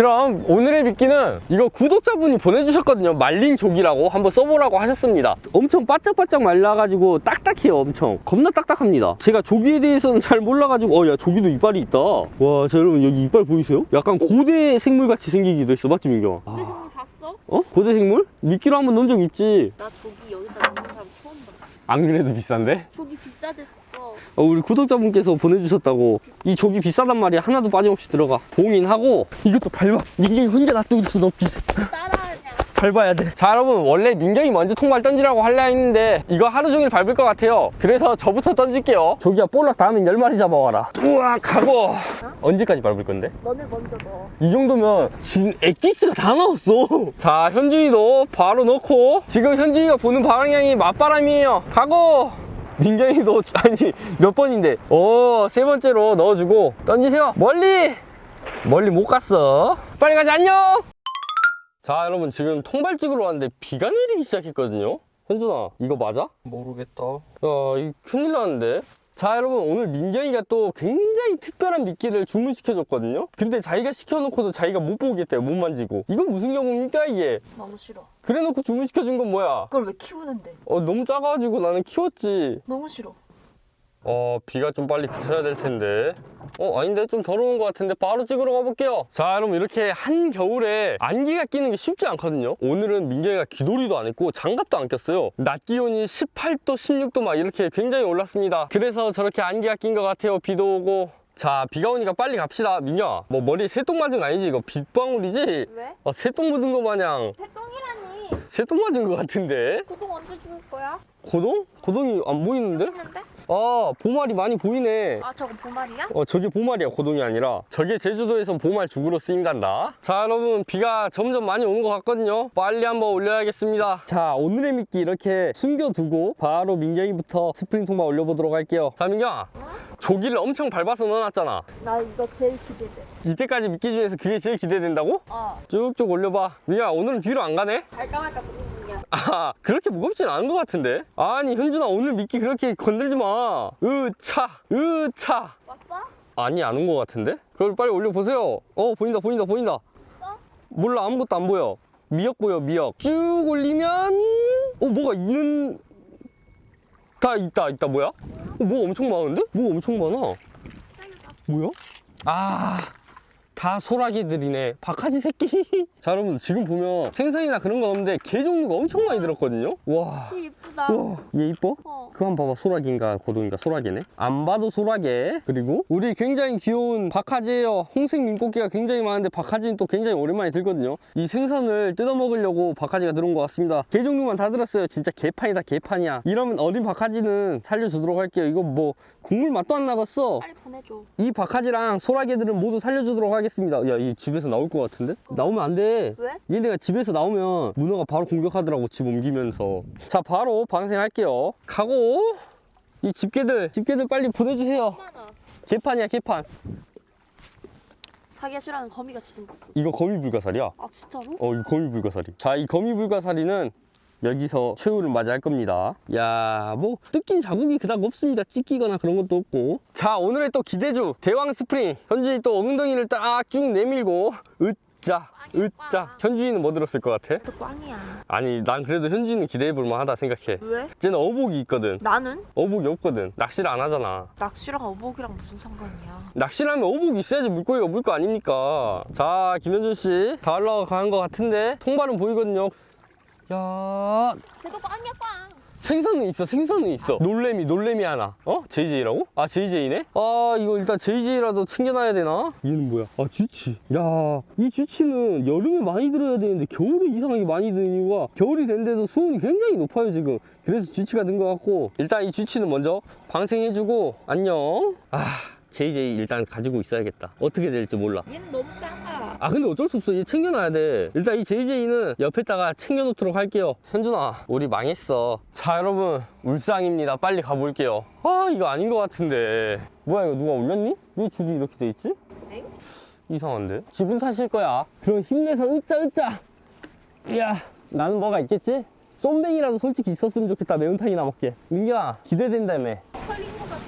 그럼 오늘의 미끼는 이거 구독자분이 보내주셨거든요. 말린 조기라고 한번 써보라고 하셨습니다. 엄청 바짝바짝 말라가지고 딱딱해요. 엄청 겁나 딱딱합니다. 제가 조기에 대해서는 잘 몰라가지고 야 조기도 이빨이 있다. 와, 자 여러분 여기 이빨 보이세요? 약간 고대 생물같이 생기기도 했어. 맞지 민경아? 고대 생물 봤어? 어? 고대 생물? 미끼로 한번 넣은 적 있지. 나 조기 여기다 넣는 사람 처음 봤어. 안 그래도 비싼데? 조기 비싸댔어. 우리 구독자분께서 보내주셨다고. 이 조기 비싸단 말이야. 하나도 빠짐없이 들어가. 봉인하고 이것도 밟아. 이게 혼자 놔두고 있을 수 없지. 따라하냐. 밟아야 돼. 자 여러분, 원래 민경이 먼저 통발 던지라고 하려 했는데 이거 하루 종일 밟을 것 같아요. 그래서 저부터 던질게요. 조기야 볼락 다음엔 10마리 잡아와라. 우악 하고. 언제까지 밟을 건데? 너네 먼저 넣어. 이 정도면 지금 엑기스가 다 나왔어. 자, 현준이도 바로 넣고. 지금 현준이가 보는 방향이 맞바람이에요. 가고. 민경이도 아니 몇 번인데 세 번째로 넣어주고 던지세요. 멀리 못 갔어. 빨리 가자. 안녕. 자 여러분, 지금 통발 찍으러 왔는데 비가 내리기 시작했거든요. 현준아, 이거 맞아? 모르겠다. 이거 큰일 났는데. 자 여러분, 오늘 민경이가 또 굉장히 특별한 미끼를 주문시켜줬거든요. 근데 자기가 시켜놓고도 자기가 못 보겠대요. 못 만지고. 이건 무슨 경우입니까 이게? 너무 싫어. 그래놓고 주문시켜준 건 뭐야? 그걸 왜 키우는데? 너무 작아가지고 나는 키웠지. 너무 싫어. 비가 좀 빨리 그쳐야 될 텐데. 아닌데? 좀 더러운 것 같은데. 바로 찍으러 가볼게요. 자 여러분, 이렇게 한겨울에 안개가 끼는 게 쉽지 않거든요. 오늘은 민경이가 귀돌이도 안 했고 장갑도 안 꼈어요. 낮 기온이 18도 16도 막 이렇게 굉장히 올랐습니다. 그래서 저렇게 안개가 낀 것 같아요. 비도 오고. 자, 비가 오니까 빨리 갑시다. 민경아, 뭐 머리에 새똥 맞은 거 아니지? 이거 빗방울이지? 왜? 새똥 묻은 거 마냥 새똥이라니. 새똥 맞은 거 같은데? 고동 언제 죽을 거야? 고동? 고동이 안 보이는데? 있는데? 보말이 많이 보이네. 저거 보말이야? 저게 보말이야. 고동이 아니라. 저게 제주도에서 보말 죽으러 쓰인단다. 자 여러분, 비가 점점 많이 오는 것 같거든요. 빨리 한번 올려야겠습니다. 자, 오늘의 미끼 이렇게 숨겨두고 바로 민경이부터 스프링 통발 올려보도록 할게요. 자 민경아, 조기를 엄청 밟아서 넣어놨잖아. 나 이거 제일 기대돼. 이때까지 미끼 중에서 그게 제일 기대된다고? 쭉쭉 올려봐. 민경아, 오늘은 뒤로 안 가네? 갈까 말까 무슨 중이야. 그렇게 무겁진 않은 것 같은데? 아니 현준아, 오늘 미끼 그렇게 건들지 마. 으차. 왔어? 아니, 안 온 것 같은데? 그걸 빨리 올려보세요. 보인다. 몰라, 아무것도 안 보여. 미역 보여, 미역. 쭉 올리면 뭐가 있는... 있다. 뭐야? 뭐 엄청 많은데? 뭐 엄청 많아. 뭐야? 다 소라게들이네. 박하지 새끼. 자 여러분, 지금 보면 생선이나 그런 건 없는데 게 종류가 엄청 많이 들었거든요. 와, 얘 예쁘다. 얘 이뻐? 어. 그거 한번 봐봐. 소라게인가 고동인가? 소라게네. 안 봐도 소라게. 그리고 우리 굉장히 귀여운 박하지예요. 홍색 민꽃게가 굉장히 많은데 박하지는 또 굉장히 오랜만에 들거든요. 이 생선을 뜯어 먹으려고 박하지가 들어온 것 같습니다. 게 종류만 다 들었어요. 진짜 개판이다, 개판이야. 이러면 어린 박하지는 살려주도록 할게요. 이거 뭐 국물 맛도 안 나갔어. 빨리 보내줘. 이 박하지랑 소라게들은 모두 살려주도록 하겠습니다. 야, 이 집에서 나올 것 같은데? 나오면 안 돼. 왜? 얘네가 집에서 나오면 문어가 바로 공격하더라고. 집 옮기면서. 자, 바로 방생할게요. 가고. 이 집게들 빨리 보내주세요. 많아. 개판이야, 개판. 자기가 싫어하는 거미같이 생겼어. 이거 거미불가사리야. 진짜로? 이거 거미불가사리. 자, 이 거미불가사리는 여기서 최후를 맞이할 겁니다. 야, 뭐 뜯긴 자국이 그닥 없습니다. 찢기거나 그런 것도 없고. 자, 오늘의 또 기대주 대왕 스프링. 현준이 또 엉덩이를 딱 쭉 내밀고 으짜. 현준이는 뭐 들었을 것 같아? 또 꽝이야. 아니, 난 그래도 현준이는 기대해볼 만하다 생각해. 왜? 쟤는 어복이 있거든. 나는? 어복이 없거든. 낚시를 안 하잖아. 낚시랑 어복이랑 무슨 상관이야? 낚시를 하면 어복이 있어야지 물고기가 물 거 아닙니까? 자, 김현준씨 다 올라가는 것 같은데 통발은 보이거든요. 야, 쟤도 꽝이야, 꽝. 생선은 있어. 놀래미 하나. JJ라고? JJ네? 이거 일단 JJ라도 챙겨놔야 되나? 얘는 뭐야? 쥐치. 야, 이 쥐치는 여름에 많이 들어야 되는데 겨울에 이상하게 많이 드는 이유가 겨울이 된데도 수온이 굉장히 높아요 지금. 그래서 쥐치가 든 것 같고, 일단 이 쥐치는 먼저 방생해주고 안녕. JJ 일단 가지고 있어야겠다. 어떻게 될지 몰라. 얘는 너무 작아. 근데 어쩔 수 없어. 얘 챙겨놔야 돼. 일단 이 JJ는 옆에다가 챙겨놓도록 할게요. 현준아, 우리 망했어. 자 여러분, 울상입니다. 빨리 가볼게요. 이거 아닌 것 같은데. 뭐야, 이거 누가 올렸니? 왜 줄이 이렇게 돼 있지? 엥? 이상한데? 기분 탓일 거야. 그럼 힘내서 으짜. 이야, 나는 뭐가 있겠지? 쏨뱅이라도 솔직히 있었으면 좋겠다. 매운탕이나 먹게. 민규야, 기대된다며. 털린 것 같아.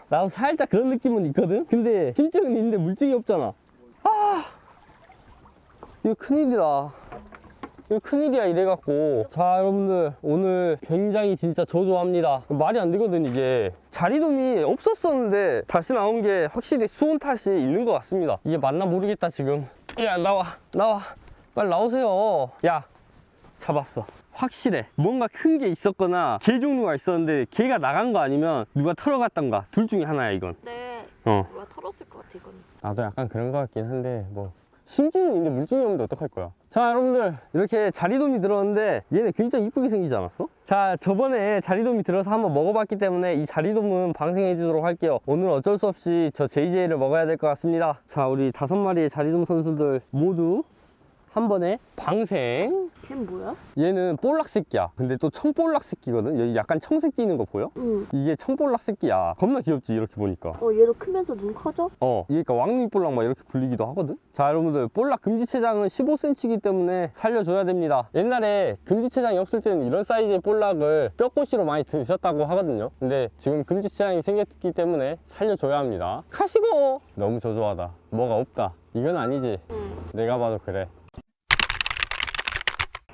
나도 살짝 그런 느낌은 있거든? 근데 심증은 있는데 물증이 없잖아. 이거 큰일이다. 이거 큰일이야 이래갖고. 자 여러분들, 오늘 굉장히 진짜 저조합니다. 말이 안 되거든 이게. 자리돔이 없었었는데 다시 나온 게 확실히 수온 탓이 있는 것 같습니다. 이게 맞나 모르겠다 지금. 야 나와 빨리 나오세요. 야 잡았어. 확실해. 뭔가 큰 게 있었거나 개 종류가 있었는데 개가 나간 거 아니면 누가 털어갔던가 둘 중에 하나야 이건. 네. 어. 누가 털었을 것 같아 이건. 나도 약간 그런 것 같긴 한데 뭐 심증은 있는데 물증이 없는데 어떡할 거야. 자 여러분들, 이렇게 자리돔이 들었는데 얘네 굉장히 이쁘게 생기지 않았어? 자 저번에 자리돔이 들어서 한번 먹어봤기 때문에 이 자리돔은 방생해 주도록 할게요. 오늘 어쩔 수 없이 저 JJ를 먹어야 될 것 같습니다. 자 우리 5마리의 자리돔 선수들 모두 한 번에 방생. 걔는 뭐야? 얘는 볼락 새끼야. 근데 또 청볼락 새끼거든. 여기 약간 청색 띄는 거 보여? 응. 이게 청볼락 새끼야. 겁나 귀엽지 이렇게 보니까. 얘도 크면서 눈 커져? 이게 그러니까 왕눈이볼락 막 이렇게 불리기도 하거든. 자 여러분들, 볼락 금지체장은 15cm이기 때문에 살려줘야 됩니다. 옛날에 금지체장이 없을 때는 이런 사이즈의 볼락을 뼈꼬시로 많이 드셨다고 하거든요. 근데 지금 금지체장이 생겼기 때문에 살려줘야 합니다. 가시고. 너무 저조하다. 뭐가 없다 이건 아니지. 응. 내가 봐도 그래.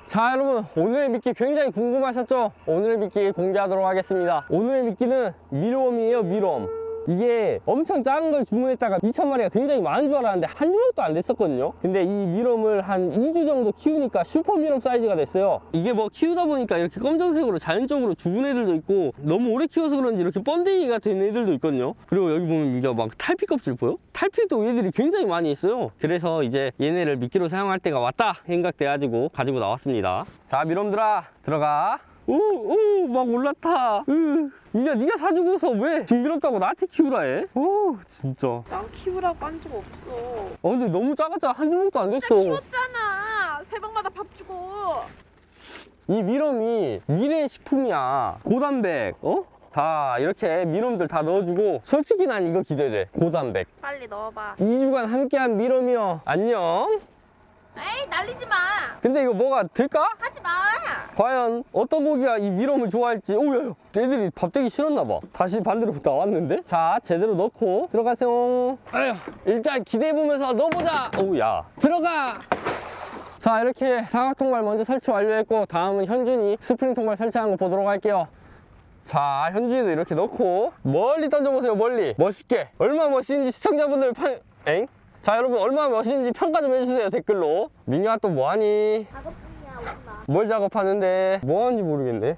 자 여러분, 오늘의 미끼 굉장히 궁금하셨죠? 오늘의 미끼 공개하도록 하겠습니다. 오늘의 미끼는 밀웜이에요. 밀웜. 이게 엄청 작은 걸 주문했다가 2,000마리가 굉장히 많은 줄 알았는데 한 주먹도 안 됐었거든요. 근데 이 밀웜을 한 2주 정도 키우니까 슈퍼 밀웜 사이즈가 됐어요. 이게 뭐 키우다 보니까 이렇게 검정색으로 자연적으로 죽은 애들도 있고, 너무 오래 키워서 그런지 이렇게 번데기가 된 애들도 있거든요. 그리고 여기 보면 이게 막 탈피 껍질 보여? 탈피도 얘들이 굉장히 많이 있어요. 그래서 이제 얘네를 미끼로 사용할 때가 왔다 생각돼가지고 가지고 나왔습니다. 자 밀웜들아 들어가. 막 올라타. 야, 네가 사주고서 왜 징그럽다고 나한테 키우라 해? 진짜. 난 키우라고 한 적 없어. 근데 너무 작았잖아. 한 주먹도 안 됐어. 키웠잖아. 새벽마다 밥 주고. 이 밀웜이 미래 식품이야. 고단백, 다 이렇게 밀웜들 다 넣어주고, 솔직히 난 이거 기대돼. 고단백. 빨리 넣어봐. 2주간 함께한 밀웜이여. 안녕. 에이 날리지 마. 근데 이거 뭐가 될까? 하지 마. 과연 어떤 고기가 이 밀웜을 좋아할지. 오야, 애들이 밥 되기 싫었나봐. 다시 반대로 나왔는데. 자 제대로 넣고 들어가세요. 아휴, 일단 기대해보면서 넣어보자. 오야 들어가. 자 이렇게 사각통발 먼저 설치 완료했고, 다음은 현준이 스프링 통발 설치하는 거 보도록 할게요. 자 현준이도 이렇게 넣고 멀리 던져보세요. 멀리 멋있게. 얼마나 멋있는지 시청자분들 엥? 자 여러분, 얼마나 멋있는지 평가 좀 해주세요 댓글로. 민규야 또 뭐하니? 작업 중이야 엄마. 뭘 작업하는데? 뭐하는지 모르겠네.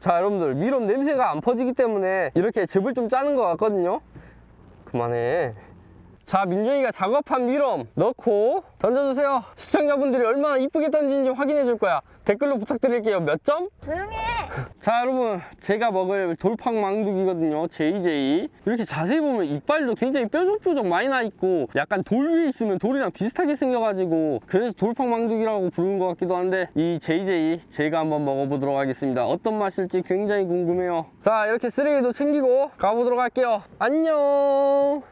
자 여러분들, 밀웜 냄새가 안 퍼지기 때문에 이렇게 즙을 좀 짜는 것 같거든요. 그만해. 자 민경이가 작업한 밀웜 넣고 던져주세요. 시청자분들이 얼마나 이쁘게 던지는지 확인해 줄 거야. 댓글로 부탁드릴게요. 몇 점? 조용해. 자 여러분, 제가 먹을 돌팡 망둥이거든요. JJ. 이렇게 자세히 보면 이빨도 굉장히 뾰족뾰족 많이 나 있고, 약간 돌 위에 있으면 돌이랑 비슷하게 생겨가지고 그래서 돌팡 망둥이라고 부르는 것 같기도 한데, 이 JJ 제가 한번 먹어보도록 하겠습니다. 어떤 맛일지 굉장히 궁금해요. 자 이렇게 쓰레기도 챙기고 가보도록 할게요. 안녕.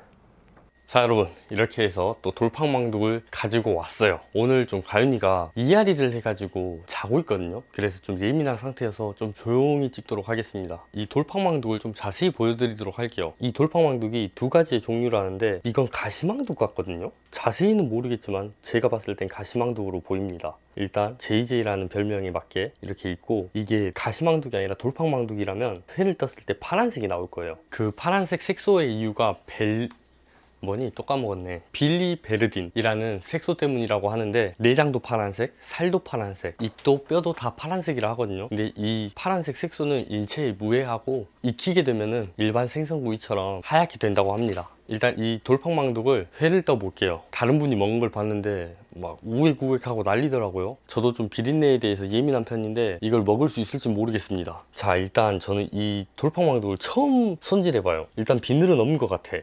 자 여러분, 이렇게 해서 또 돌팡망둑을 가지고 왔어요. 오늘 좀 가윤이가 이앓이를 해가지고 자고 있거든요. 그래서 좀 예민한 상태여서 좀 조용히 찍도록 하겠습니다. 이 돌팡망둑을 좀 자세히 보여드리도록 할게요. 이 돌팡망둑이 두 가지의 종류라는데, 이건 가시망둑 같거든요. 자세히는 모르겠지만 제가 봤을 땐 가시망둑으로 보입니다. 일단 JJ라는 별명에 맞게 이렇게 있고, 이게 가시망둑이 아니라 돌팡망둑이라면 회를 떴을 때 파란색이 나올 거예요. 그 파란색 색소의 이유가 또 까먹었네. 빌리베르딘이라는 색소 때문이라고 하는데, 내장도 파란색, 살도 파란색, 입도 뼈도 다 파란색이라 하거든요. 근데 이 파란색 색소는 인체에 무해하고 익히게 되면은 일반 생선구이처럼 하얗게 된다고 합니다. 일단 이 돌팡망둑을 회를 떠 볼게요. 다른 분이 먹은 걸 봤는데 막 우웩우웩하고 난리더라고요. 저도 좀 비린내에 대해서 예민한 편인데 이걸 먹을 수 있을지 모르겠습니다. 자 일단 저는 이 돌팡망둑을 처음 손질해봐요. 일단 비늘은 없는 것 같아.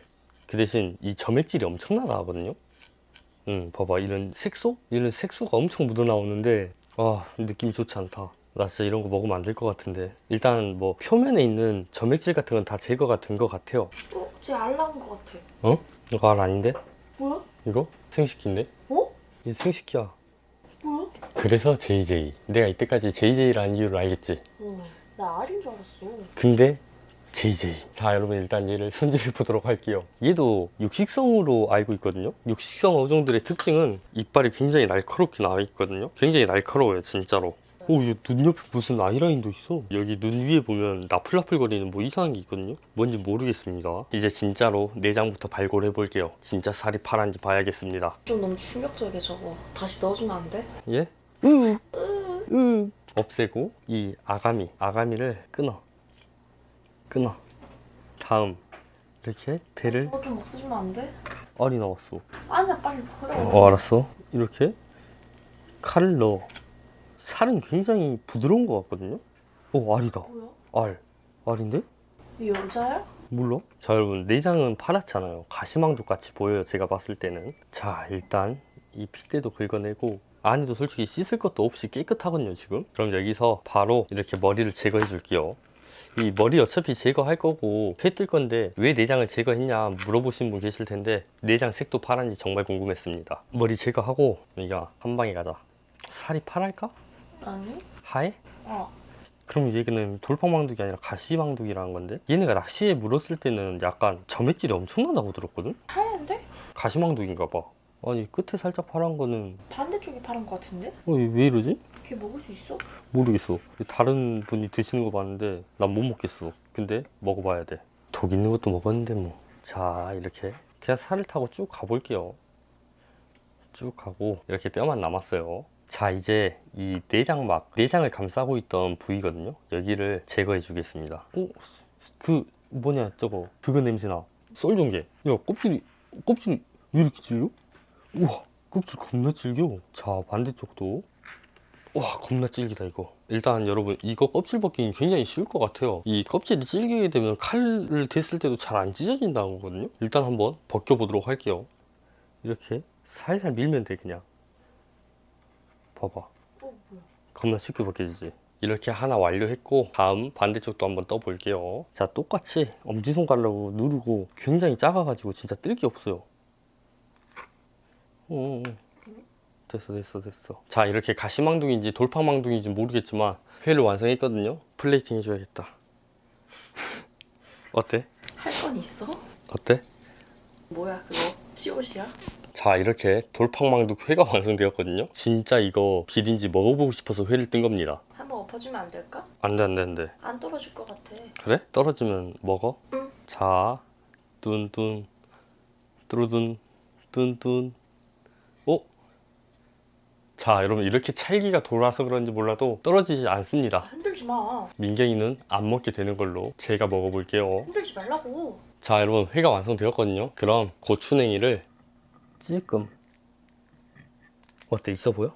그 대신 이 점액질이 엄청나다 하거든요. 봐봐, 이런 색소가 엄청 묻어나오는데 느낌이 좋지 않다. 나 진짜 이런 거 먹으면 안 될 것 같은데. 일단 뭐 표면에 있는 점액질 같은 건 다 제거가 된 것 같아요. 쟤 알 나온 것 같아. 이거 알 아닌데? 뭐야? 이거? 생식기인데? 이게 생식기야. 뭐야? 그래서 JJ. 내가 이때까지 JJ라는 이유를 알겠지? 나 알인 줄 알았어. 근데 JJ. 자, 여러분 일단 얘를 손질해 보도록 할게요. 얘도 육식성으로 알고 있거든요. 육식성 어종들의 특징은 이빨이 굉장히 날카롭게 나와 있거든요. 굉장히 날카로워요, 진짜로. 오, 얘 눈 옆에 무슨 아이라인도 있어. 여기 눈 위에 보면 나풀나풀거리는 뭐 이상한 게 있거든요. 뭔지 모르겠습니다. 이제 진짜로 내장부터 발굴해 볼게요. 진짜 살이 파란지 봐야겠습니다. 좀 너무 충격적이야 저거. 다시 넣어주면 안 돼? 예? 없애고 이 아가미를 끊어. 다음 이렇게 배를 저거 좀 없애주면 안 돼? 알이 나왔어. 아니야 빨리 버려. 알았어. 이렇게 칼을 넣어. 살은 굉장히 부드러운 것 같거든요. 알이다. 뭐야? 알인데? 이 여자야? 몰라? 자, 여러분 내장은 파랗잖아요. 가시망둑 같이 보여요, 제가 봤을 때는. 자, 일단 이 핏대도 긁어내고 안에도 솔직히 씻을 것도 없이 깨끗하거든요, 지금. 그럼 여기서 바로 이렇게 머리를 제거해 줄게요. 이 머리 어차피 제거할 거고 회 뜰 건데 왜 내장을 제거했냐 물어보신 분 계실 텐데 내장 색도 파란지 정말 궁금했습니다. 머리 제거하고 우리가 한 방에 가자. 살이 파랄까? 아니? 하얘? 어. 그럼 얘는 돌팡망둑이 아니라 가시망둑이라는 건데 얘네가 낚시에 물었을 때는 약간 점액질이 엄청나다고 들었거든? 하얀데? 가시망둑인가 봐. 아니 끝에 살짝 파란 거는 반대쪽이 파란 거 같은데? 왜 이러지? 걔 먹을 수 있어? 모르겠어. 다른 분이 드시는 거 봤는데 난 못 먹겠어. 근데 먹어봐야 돼. 독 있는 것도 먹었는데 뭐. 자, 이렇게 그냥 살을 타고 쭉 가볼게요. 쭉 가고 이렇게 뼈만 남았어요. 자, 이제 이 내장을 감싸고 있던 부위거든요. 여기를 제거해 주겠습니다. 저거 그거 냄새나. 썰종개. 야, 껍질 왜 이렇게 질겨? 우와, 껍질 겁나 질겨. 자, 반대쪽도. 와, 겁나 질기다 이거. 일단 여러분 이거 껍질 벗기는 굉장히 쉬울 것 같아요. 이 껍질이 질기게 되면 칼을 댔을 때도 잘 안 찢어진다는 거거든요. 일단 한번 벗겨보도록 할게요. 이렇게 살살 밀면 돼. 그냥 봐봐, 뭐야? 겁나 쉽게 벗겨지지. 이렇게 하나 완료했고 다음 반대쪽도 한번 떠볼게요. 자, 똑같이 엄지손가락으로 누르고 굉장히 작아가지고 진짜 뜰 게 없어요. 됐어. 자, 이렇게 가시망둥인지 돌팡망둥인지 모르겠지만 회를 완성했거든요. 플레이팅 해줘야겠다. 어때? 할 건 있어? 어때? 뭐야 그거? 시옷이야? 자, 이렇게 돌팡망둑 회가 완성되었거든요. 진짜 이거 비린지 먹어보고 싶어서 회를 뜬 겁니다. 한번 엎어주면 안 될까? 안 돼. 안 떨어질 것 같아. 그래? 떨어지면 먹어? 응. 자, 뚠뚠 뚜루둔 뚠뚠. 자, 여러분 이렇게 찰기가 돌아서 그런지 몰라도 떨어지지 않습니다. 흔들지 마. 민경이는 안 먹게 되는 걸로 제가 먹어볼게요. 흔들지 말라고. 자, 여러분 회가 완성되었거든요. 그럼 고추냉이를 찔끔. 어때? 있어 보여?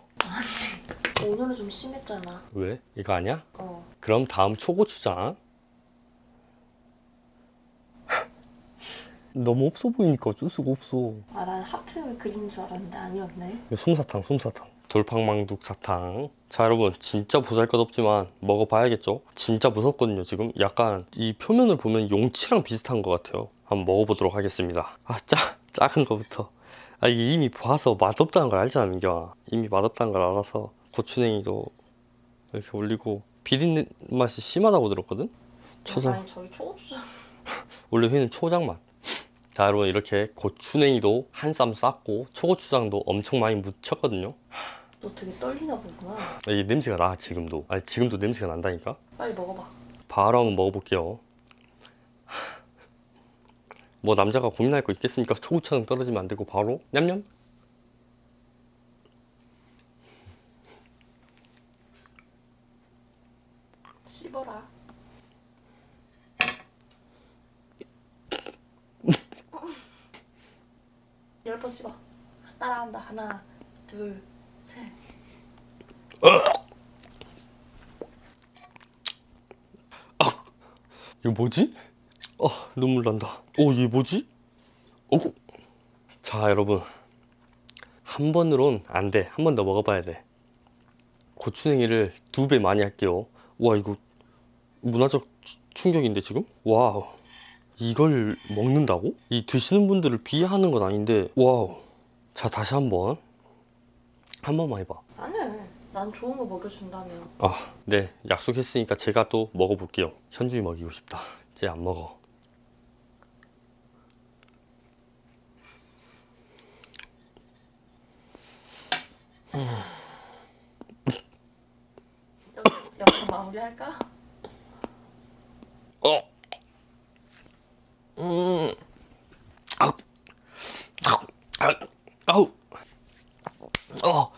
오늘은 좀 심했잖아. 왜? 이거 아니야? 어. 그럼 다음 초고추장. 너무 없어 보이니까 어쩔 수가 없어. 아, 난 하트 그린 줄 알았는데 아니었네. 솜사탕. 돌팡망둑 사탕. 자, 여러분 진짜 보잘것없지만 먹어봐야겠죠? 진짜 무섭거든요. 지금 약간 이 표면을 보면 용치랑 비슷한 것 같아요. 한번 먹어보도록 하겠습니다. 작은 거부터. 이게 이미 봐서 맛없다는 걸 알잖아, 민경아. 이미 맛없다는 걸 알아서 고추냉이도 이렇게 올리고. 비린 맛이 심하다고 들었거든? 초장. 아니 저기 초고추장. 원래 회는 초장 맛. 자, 여러분 이렇게 고추냉이도 한 쌈 쌌고 초고추장도 엄청 많이 묻혔거든요. 너 되게 떨리나 보구나. 이 냄새가 나. 지금도 냄새가 난다니까. 빨리 먹어봐. 바로 한번 먹어볼게요. 뭐 남자가 고민할 거 있겠습니까? 초고추장 떨어지면 안 되고 바로 냠냠. 씹어라. 열 번 씹어. 따라한다. 하나, 둘, 셋. 이거 뭐지? 눈물 난다. 이게 뭐지? 어구. 자, 여러분 한 번으론 안 돼. 한 번 더 먹어봐야 돼. 고추냉이를 2배 많이 할게요. 와, 이거 문화적 충격인데 지금? 와우. 이걸 먹는다고? 이 드시는 분들을 비하하는 건 아닌데 와우. 자, 다시 한 번만 해봐. 아니, 난 좋은 거 먹여준다며. 네, 약속했으니까 제가 또 먹어볼게요. 현주이 먹이고 싶다. 쟤 안 먹어. 영상 마무리할까? 아우. 아우.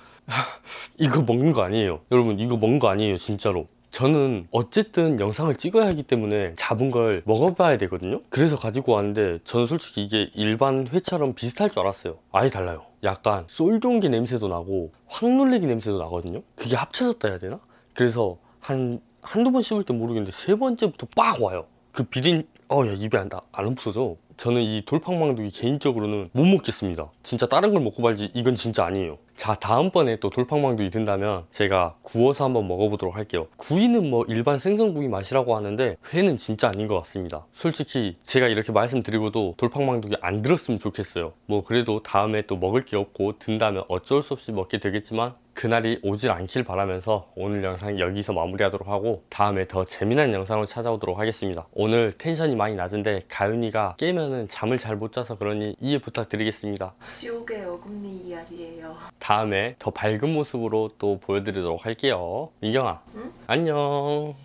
이거 먹는 거 아니에요. 여러분, 이거 먹는 거 아니에요, 진짜로. 저는 어쨌든 영상을 찍어야 하기 때문에 잡은 걸 먹어봐야 되거든요. 그래서 가지고 왔는데 저는 솔직히 이게 일반 회처럼 비슷할 줄 알았어요. 아예 달라요. 약간 쏠종기 냄새도 나고 황놀래기 냄새도 나거든요. 그게 합쳐졌다 해야 되나? 그래서 한두 번 씹을 때 모르겠는데 세 번째부터 빡 와요. 그 비린 야, 입에 안 없어져. 저는 이 돌팡망둥이 개인적으로는 못 먹겠습니다. 진짜 다른 걸 먹고 말지 이건 진짜 아니에요. 자, 다음번에 또 돌팡망둥이 든다면 제가 구워서 한번 먹어보도록 할게요. 구이는 뭐 일반 생선구이 맛이라고 하는데 회는 진짜 아닌 것 같습니다. 솔직히 제가 이렇게 말씀드리고도 돌팡망둥이 안 들었으면 좋겠어요. 뭐 그래도 다음에 또 먹을 게 없고 든다면 어쩔 수 없이 먹게 되겠지만 그날이 오질 않길 바라면서 오늘 영상 여기서 마무리하도록 하고 다음에 더 재미난 영상으로 찾아오도록 하겠습니다. 오늘 텐션이 많이 낮은데 가윤이가 깨면은 잠을 잘 못 자서 그러니 이해 부탁드리겠습니다. 지옥의 어금니 이야기예요. 다음에 더 밝은 모습으로 또 보여드리도록 할게요. 민경아, 응? 안녕.